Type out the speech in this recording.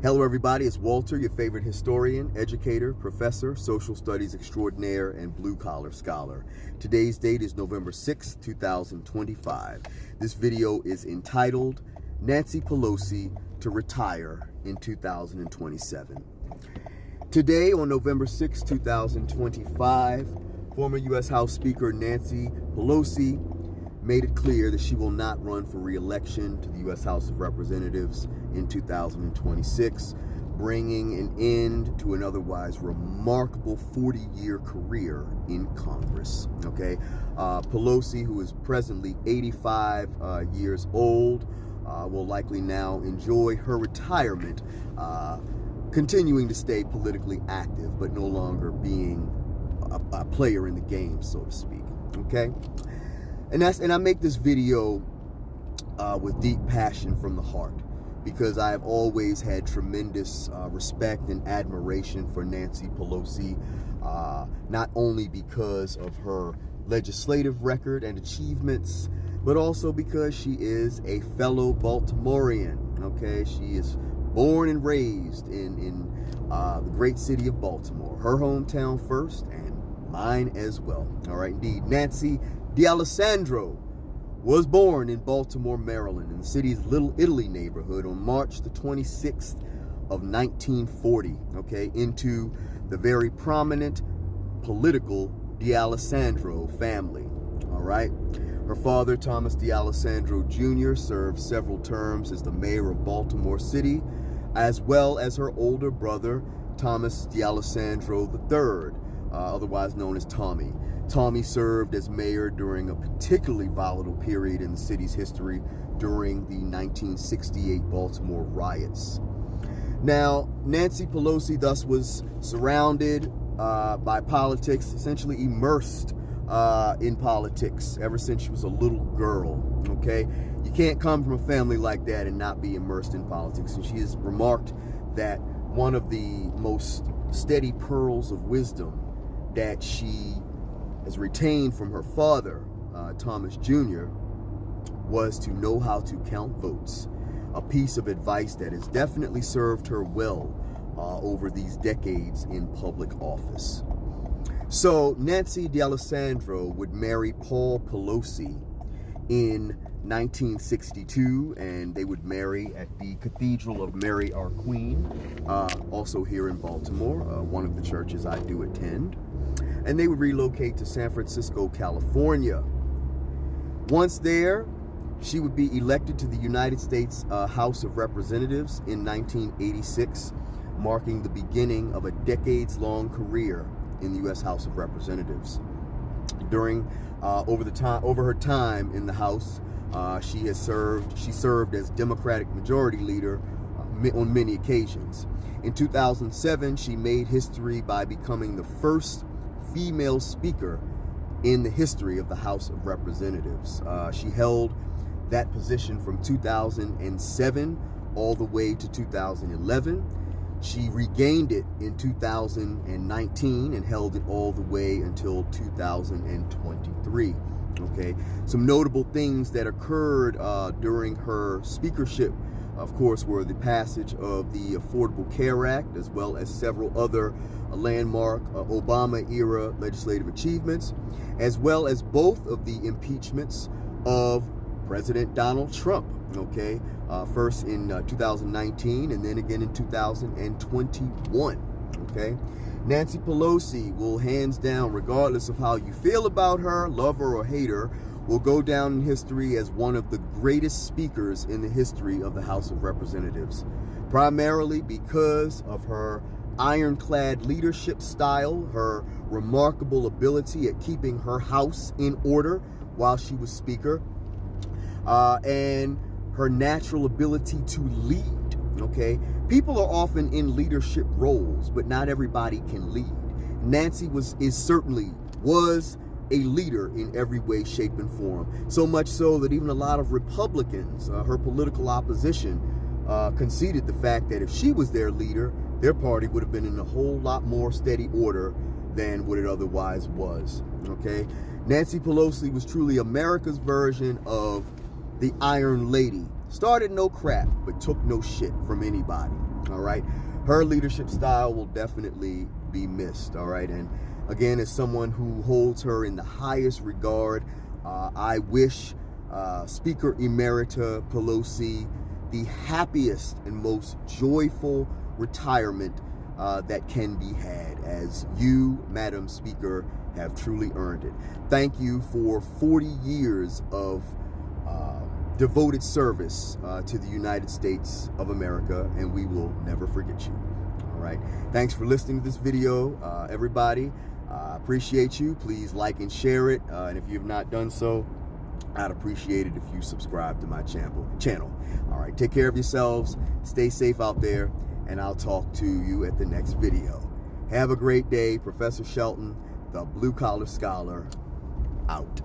Hello everybody, it's Walter, your favorite historian, educator, professor, social studies extraordinaire, and blue-collar scholar. Today's date is November 6, 2025. This video is entitled, Nancy Pelosi to Retire in 2027. Today, on November 6, 2025, former U.S. House Speaker Nancy Pelosi made it clear that she will not run for re-election to the U.S. House of Representatives in 2026, bringing an end to an otherwise remarkable 40-year career in Congress. Okay, Pelosi, who is presently 85 years old, will likely now enjoy her retirement, continuing to stay politically active, but no longer being a player in the game, so to speak. Okay. And I make this video with deep passion from the heart, because I have always had tremendous respect and admiration for Nancy Pelosi, not only because of her legislative record and achievements, but also because she is a fellow Baltimorean. Okay, she is born and raised in the great city of Baltimore, her hometown first, and mine as well. All right, indeed, Nancy D'Alessandro was born in Baltimore, Maryland, in the city's Little Italy neighborhood on March the 26th of 1940, okay, into the very prominent political D'Alessandro family, all right? Her father, Thomas D'Alessandro Jr., served several terms as the mayor of Baltimore City, as well as her older brother, Thomas D'Alessandro III, otherwise known as Tommy. Tommy served as mayor during a particularly volatile period in the city's history during the 1968 Baltimore riots. Now, Nancy Pelosi thus was surrounded by politics, essentially immersed in politics ever since she was a little girl, okay? You can't come from a family like that and not be immersed in politics. And she has remarked that one of the most steady pearls of wisdom that she has retained from her father, Thomas Jr., was to know how to count votes, a piece of advice that has definitely served her well over these decades in public office. So Nancy D'Alessandro would marry Paul Pelosi in 1962, and they would marry at the Cathedral of Mary Our Queen, also here in Baltimore, one of the churches I do attend. And they would relocate to San Francisco, California. Once there, she would be elected to the United States House of Representatives in 1986, marking the beginning of a decades-long career in the U.S. House of Representatives. Over her time in the House, she served as Democratic Majority Leader on many occasions. In 2007, she made history by becoming the first female speaker in the history of the House of Representatives. She held that position from 2007 all the way to 2011. She regained it in 2019 and held it all the way until 2023. Okay, some notable things that occurred during her speakership, of course, were the passage of the Affordable Care Act, as well as several other landmark Obama-era legislative achievements, as well as both of the impeachments of President Donald Trump, okay? First in 2019 and then again in 2021, okay? Nancy Pelosi will hands down, regardless of how you feel about her, love her or hate her, will go down in history as one of the greatest speakers in the history of the House of Representatives, primarily because of her ironclad leadership style, her remarkable ability at keeping her house in order while she was speaker, and her natural ability to lead. Okay, people are often in leadership roles, but not everybody can lead. Nancy certainly was a leader in every way, shape, and form. So much so that even a lot of Republicans, her political opposition, conceded the fact that if she was their leader, their party would have been in a whole lot more steady order than what it otherwise was. Okay, Nancy Pelosi was truly America's version of the Iron Lady, started no crap, but took no shit from anybody, all right? Her leadership style will definitely be missed, all right? And again, as someone who holds her in the highest regard, I wish Speaker Emerita Pelosi the happiest and most joyful retirement that can be had, as you, Madam Speaker, have truly earned it. Thank you for 40 years of devoted service to the United States of America, and we will never forget you. All right. Thanks for listening to this video, everybody. Appreciate you. Please like and share it. And if you have not done so, I'd appreciate it if you subscribe to my channel. All right. Take care of yourselves. Stay safe out there, and I'll talk to you at the next video. Have a great day. Professor Shelton, the Blue Collar Scholar, out.